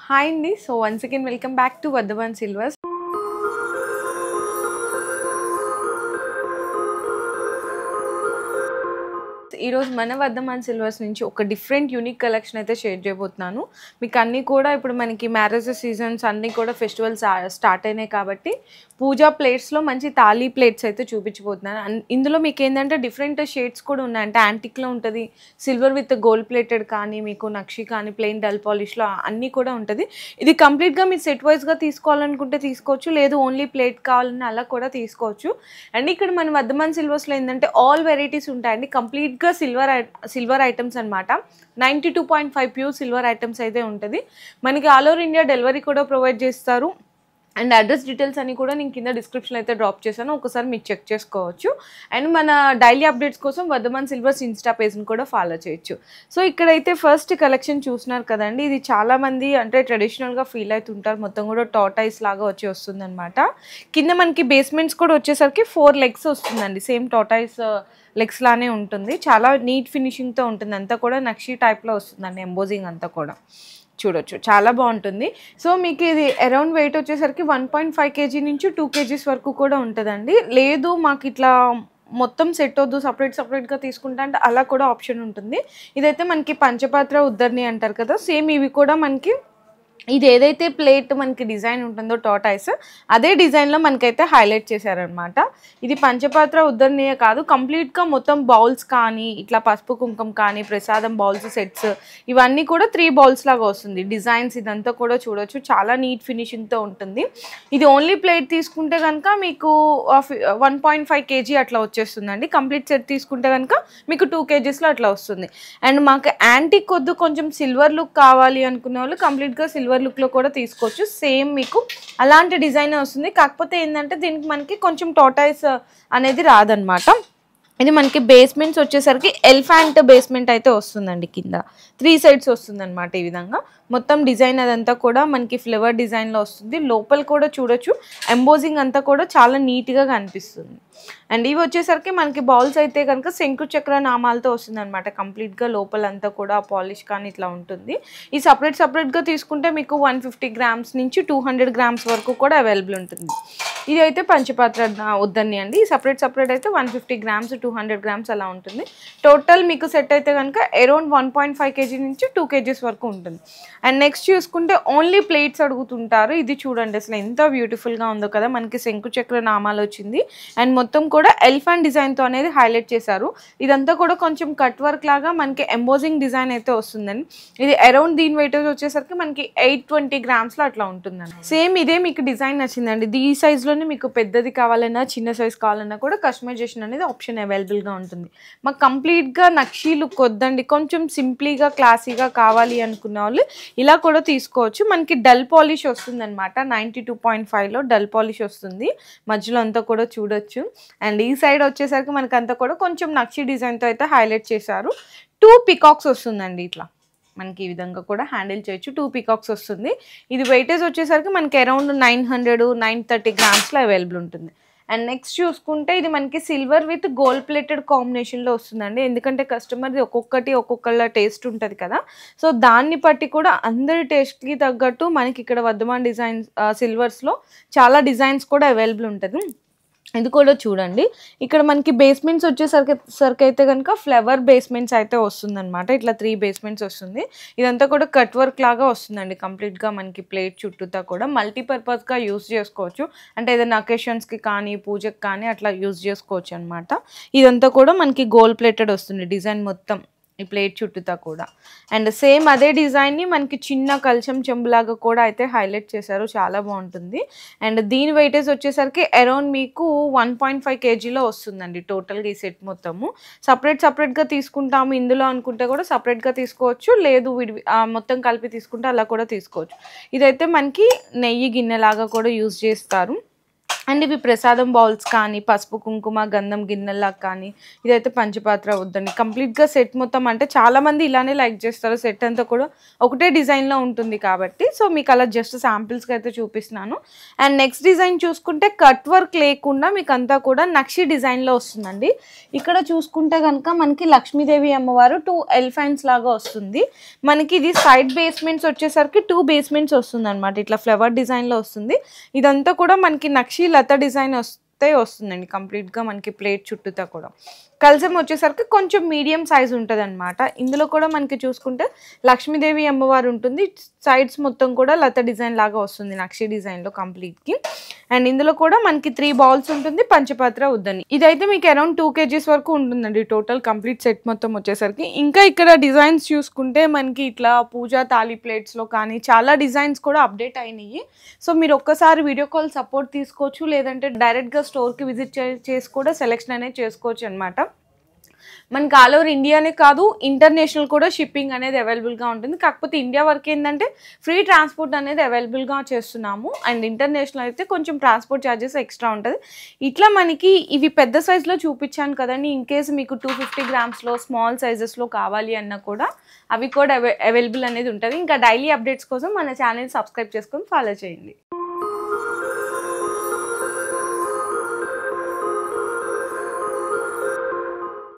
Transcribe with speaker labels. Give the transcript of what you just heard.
Speaker 1: Hi Andy, so once again welcome back to Vardhaman Silvers. ఈ రోజు మన Vardhaman silvers నుంచి ఒక డిఫరెంట్ యూనిక్ కలెక్షన్ అయితే షేర్ చేయబోతున్నాను. మీకు అన్నీ కూడా ఇప్పుడు మనకి మ్యారేజెస్ సీజన్స్ అన్నీ కూడా ఫెస్టివల్స్ స్టార్ట్ అయినాయి కాబట్టి పూజా ప్లేట్స్లో మంచి తాళీ ప్లేట్స్ అయితే చూపించబోతున్నాను. ఇందులో మీకు ఏంటంటే డిఫరెంట్ షేడ్స్ కూడా ఉన్నాయి. అంటే యాంటిక్లో ఉంటుంది, సిల్వర్ విత్ గోల్డ్ ప్లేటెడ్ కానీ, మీకు నక్షి కానీ, ప్లెయిన్ డల్ పాలిష్లో అన్నీ కూడా ఉంటుంది. ఇది కంప్లీట్గా మీరు సెట్ వైజ్గా తీసుకోవాలనుకుంటే తీసుకోవచ్చు, లేదు ఓన్లీ ప్లేట్ కావాలని అలా కూడా తీసుకోవచ్చు. అండ్ ఇక్కడ మన వర్ధమాన్ సిల్వర్స్లో ఏంటంటే ఆల్ వెరైటీస్ ఉంటాయండి. కంప్లీట్గా సిల్వర్ ఐటమ్స్ అనమాట. 92.5 ప్యూర్ సిల్వర్ ఐటమ్స్ అయితే ఉంటుంది. మనకి ఆల్ ఓవర్ ఇండియా డెలివరీ కూడా ప్రొవైడ్ చేస్తారు. అండ్ అడ్రస్ డీటెయిల్స్ అని కూడా నేను కింద డిస్క్రిప్షన్ అయితే డ్రాప్ చేశాను, ఒకసారి మీరు చెక్ చేసుకోవచ్చు. అండ్ మన డైలీ అప్డేట్స్ కోసం వర్ధమాన్ సిల్వర్స్ ఇన్స్టా పేజ్ని కూడా ఫాలో చేయొచ్చు. సో ఇక్కడైతే ఫస్ట్ కలెక్షన్ చూస్తున్నారు కదండి, ఇది చాలామంది అంటే ట్రెడిషనల్గా ఫీల్ అవుతుంటారు. మొత్తం కూడా టార్టైస్ లాగా వస్తుంది అనమాట. కింద మనకి బేస్మెంట్స్ కూడా వచ్చేసరికి 4 లెగ్స్ వస్తుందండి. సేమ్ టార్టైస్ లెగ్స్ లానే ఉంటుంది. చాలా నీట్ ఫినిషింగ్తో ఉంటుంది. అంతా కూడా నక్షి టైప్లో వస్తుందండి. ఎంబోజింగ్ అంతా కూడా చూడొచ్చు, చాలా బాగుంటుంది. సో మీకు ఇది అరౌండ్ వెయిట్ వచ్చేసరికి 1.5 kg నుంచి 2 kgs వరకు కూడా ఉంటుందండి. లేదు మాకు ఇట్లా మొత్తం సెట్ వద్దు, సపరేట్గా తీసుకుంటా అంటే అలా కూడా ఆప్షన్ ఉంటుంది. ఇదైతే మనకి పంచపాత్ర ఉద్దర్ని అంటారు కదా, సేమ్ ఇవి కూడా మనకి ఇది ఏదైతే ప్లేట్ మనకి డిజైన్ ఉంటుందో టార్టైస్, అదే డిజైన్లో మనకైతే హైలైట్ చేశారనమాట. ఇది పంచపాత్ర ఉద్దరణీయ కాదు, కంప్లీట్గా మొత్తం బౌల్స్ కానీ, ఇట్లా పసుపు కుంకుమ కానీ, ప్రసాదం బౌల్స్ సెట్స్ ఇవన్నీ కూడా 3 బౌల్స్ లాగా వస్తుంది. డిజైన్స్ ఇదంతా కూడా చూడొచ్చు, చాలా నీట్ ఫినిషింగ్తో ఉంటుంది. ఇది ఓన్లీ ప్లేట్ తీసుకుంటే కనుక మీకు 1.5 kg అట్లా వచ్చేస్తుందండి. కంప్లీట్ సెట్ తీసుకుంటే కనుక మీకు 2 kgsలో అట్లా వస్తుంది. అండ్ మాకు యాంటిక్ వద్దు, కొంచెం సిల్వర్ లుక్ కావాలి అనుకునే వాళ్ళు కంప్లీట్గా సిల్వర్ లుక్లో కూడా తీసుకోవచ్చు. సేమ్ మీకు అలాంటి డిజైన్ వస్తుంది. కాకపోతే ఏంటంటే దీనికి మనకి కొంచెం టార్టైస్ అనేది రాదనమాట. ఇది మనకి బేస్మెంట్స్ వచ్చేసరికి ఎలిఫెంట్ బేస్మెంట్ అయితే వస్తుందండి. కింద 3 సైడ్స్ వస్తుందన్నమాట. ఈ విధంగా మొత్తం డిజైన్ అదంతా కూడా మనకి ఫ్లవర్ డిజైన్లో వస్తుంది. లోపల కూడా చూడొచ్చు, ఎంబోజింగ్ అంతా కూడా చాలా నీట్గా కనిపిస్తుంది. అండ్ ఇవి వచ్చేసరికి మనకి బౌల్స్ అయితే కనుక శంకు చక్ర నామాలతో వస్తుంది అనమాట. కంప్లీట్గా లోపలంతా కూడా పాలిష్ కానీ ఇట్లా ఉంటుంది. ఈ సపరేట్గా తీసుకుంటే మీకు 150 grams నుంచి 200 grams వరకు కూడా అవైలబుల్ ఉంటుంది. ఇది అయితే పంచపాత్ర ఉద్దర్ని అండి. ఈ సపరేట్ అయితే 150 grams 200 grams అలా ఉంటుంది. టోటల్ మీకు సెట్ అయితే కనుక అరౌండ్ 1.5 kg నుంచి 2 kgs వరకు ఉంటుంది. అండ్ నెక్స్ట్ చూసుకుంటే ఓన్లీ ప్లేట్స్ అడుగుతుంటారు. ఇది చూడండి అసలు ఎంత బ్యూటిఫుల్గా ఉందో కదా, మనకి శంకు చక్ర నామాలు వచ్చింది. అండ్ మొత్తం కూడా ఎలిఫెంట్ డిజైన్తో అనేది హైలైట్ చేశారు. ఇదంతా కూడా కొంచెం కట్ వర్క్ లాగా మనకి ఎంబోజింగ్ డిజైన్ అయితే వస్తుందండి. ఇది అరౌండ్ దీని వెయిటేజ్ వచ్చేసరికి మనకి 820 grams అట్లా ఉంటుందండి. సేమ్ ఇదే మీకు డిజైన్ నచ్చిందండి, ఈ సైజ్లోనే మీకు పెద్దది కావాలన్నా చిన్న సైజ్ కావాలన్నా కూడా కస్టమైజేషన్ అనేది ఆప్షన్ అవైలబుల్గా ఉంటుంది. మాకు కంప్లీట్గా నక్షి లుక్ వద్దండి, కొంచెం సింప్లీగా క్లాసీగా కావాలి అనుకున్న వాళ్ళు ఇలా కూడా తీసుకోవచ్చు. మనకి డల్ పాలిష్ వస్తుంది అనమాట. 92.5లో డల్ పాలిష్ వస్తుంది. మధ్యలో అంతా కూడా చూడొచ్చు. అండ్ ఈ సైడ్ వచ్చేసరికి మనకి అంతా కూడా కొంచెం నక్షి డిజైన్తో అయితే హైలైట్ చేశారు. 2 పికాక్స్ వస్తుందండి. ఇట్లా మనకి ఈ విధంగా కూడా హ్యాండిల్ చేయొచ్చు. 2 పికాక్స్ వస్తుంది. ఇది వెయిటేజ్ వచ్చేసరికి మనకి అరౌండ్ 930 గ్రామ్స్లో అవైలబుల్ ఉంటుంది. అండ్ నెక్స్ట్ చూసుకుంటే ఇది మనకి సిల్వర్ విత్ గోల్డ్ ప్లేటెడ్ కాంబినేషన్లో వస్తుందండి. ఎందుకంటే కస్టమర్ది ఒక్కొక్కళ్ళ టేస్ట్ ఉంటుంది కదా, సో దాన్ని బట్టి కూడా అందరి టేస్ట్కి తగ్గట్టు మనకి ఇక్కడ వర్ధమాన్ డిజైన్స్ సిల్వర్స్లో చాలా డిజైన్స్ కూడా అవైలబుల్ ఉంటుంది. ఇది కూడా చూడండి, ఇక్కడ మనకి బేస్మెంట్స్ వచ్చేసరికి అయితే కనుక ఫ్లవర్ బేస్మెంట్స్ అయితే వస్తుందన్నమాట. ఇట్లా 3 బేస్మెంట్స్ వస్తుంది. ఇదంతా కూడా కట్ వర్క్ లాగా వస్తుందండి. కంప్లీట్గా మనకి ప్లేట్ చుట్టూతా కూడా మల్టీపర్పస్గా యూజ్ చేసుకోవచ్చు. అంటే ఏదైనా అకేషన్స్కి కానీ, పూజకి కానీ అట్లా యూజ్ చేసుకోవచ్చు అనమాట. ఇదంతా కూడా మనకి గోల్డ్ ప్లేటెడ్ వస్తుంది డిజైన్ మొత్తం ఈ ప్లేట్ చుట్టూతా కూడా. అండ్ సేమ్ అదే డిజైన్ని మనకి చిన్న కల్చం చెంబులాగా కూడా అయితే హైలైట్ చేశారు, చాలా బాగుంటుంది. అండ్ దీని వెయిటేజ్ వచ్చేసరికి అరౌండ్ మీకు 1.5 kgలో వస్తుందండి టోటల్గా ఈ సెట్ మొత్తము. సపరేట్గా తీసుకుంటాము ఇందులో అనుకుంటే కూడా సపరేట్గా తీసుకోవచ్చు, లేదు మొత్తం కలిపి తీసుకుంటే అలా కూడా తీసుకోవచ్చు. ఇదైతే మనకి నెయ్యి గిన్నెలాగా కూడా యూజ్ చేస్తారు. అండ్ ఇవి ప్రసాదం బౌల్స్ కానీ పసుపు కుంకుమ గంధం గిన్నెలా కానీ ఇదైతే పంచపాత్ర వద్దండి. కంప్లీట్గా సెట్ మొత్తం అంటే చాలామంది ఇలానే లైక్ చేస్తారు, సెట్ అంతా కూడా ఒకటే డిజైన్లో ఉంటుంది కాబట్టి. సో మీకు అలా జస్ట్ శాంపిల్స్కి అయితే చూపిస్తున్నాను. అండ్ నెక్స్ట్ డిజైన్ చూసుకుంటే కట్ వర్క్ లేకుండా మీకు అంతా కూడా నక్షి డిజైన్లో వస్తుందండి. ఇక్కడ చూసుకుంటే కనుక మనకి లక్ష్మీదేవి అమ్మవారు 2 ఎలిఫెంట్స్ లాగా వస్తుంది. మనకి ఇది సైడ్ బేస్మెంట్స్ వచ్చేసరికి 2 బేస్మెంట్స్ వస్తుంది అనమాట. ఇట్లా ఫ్లవర్ డిజైన్లో వస్తుంది. ఇదంతా కూడా మనకి నక్షి లత డిజైన్ వస్తుందండి కంప్లీట్గా మనకి ప్లేట్ చుట్టూతా కూడా. కలసం వచ్చేసరికి కొంచెం మీడియం సైజ్ ఉంటుంది అనమాట. ఇందులో కూడా మనకి చూసుకుంటే లక్ష్మీదేవి అమ్మవారు ఉంటుంది, సైడ్స్ మొత్తం కూడా లత డిజైన్ లాగా వస్తుంది నక్షి డిజైన్లో కంప్లీట్కి. అండ్ ఇందులో కూడా మనకి 3 బౌల్స్ ఉంటుంది, పంచపాత్ర ఉద్దని. ఇదైతే మీకు అరౌండ్ 2 kgs వరకు ఉంటుందండి టోటల్ కంప్లీట్ సెట్ మొత్తం వచ్చేసరికి. ఇంకా ఇక్కడ డిజైన్స్ చూసుకుంటే మనకి ఇట్లా పూజా తాళీ ప్లేట్స్లో కానీ చాలా డిజైన్స్ కూడా అప్డేట్ అయినాయి. సో మీరు ఒక్కసారి వీడియో కాల్ సపోర్ట్ తీసుకోవచ్చు, లేదంటే డైరెక్ట్గా స్టోర్కి విజిట్ చేసి కూడా సెలెక్షన్ అనేది చేసుకోవచ్చు అనమాట. మనకి ఆల్ ఓవర్ ఇండియానే కాదు, ఇంటర్నేషనల్ కూడా షిప్పింగ్ అనేది అవైలబుల్గా ఉంటుంది. కాకపోతే ఇండియా వరకు ఏంటంటే ఫ్రీ ట్రాన్స్పోర్ట్ అనేది అవైలబుల్గా చేస్తున్నాము. అండ్ ఇంటర్నేషనల్ అయితే కొంచెం ట్రాన్స్పోర్ట్ ఛార్జెస్ ఎక్స్ట్రా ఉంటుంది. ఇట్లా మనకి ఇవి పెద్ద సైజులో చూపించాను కదండి. ఇన్ కేస్ మీకు 250 grams స్మాల్ సైజెస్లో కావాలి అన్నా కూడా అవి కూడా అవైలబుల్ అనేది ఉంటుంది. ఇంకా డైలీ అప్డేట్స్ కోసం మన ఛానల్ సబ్స్క్రైబ్ చేసుకొని ఫాలో చేయండి.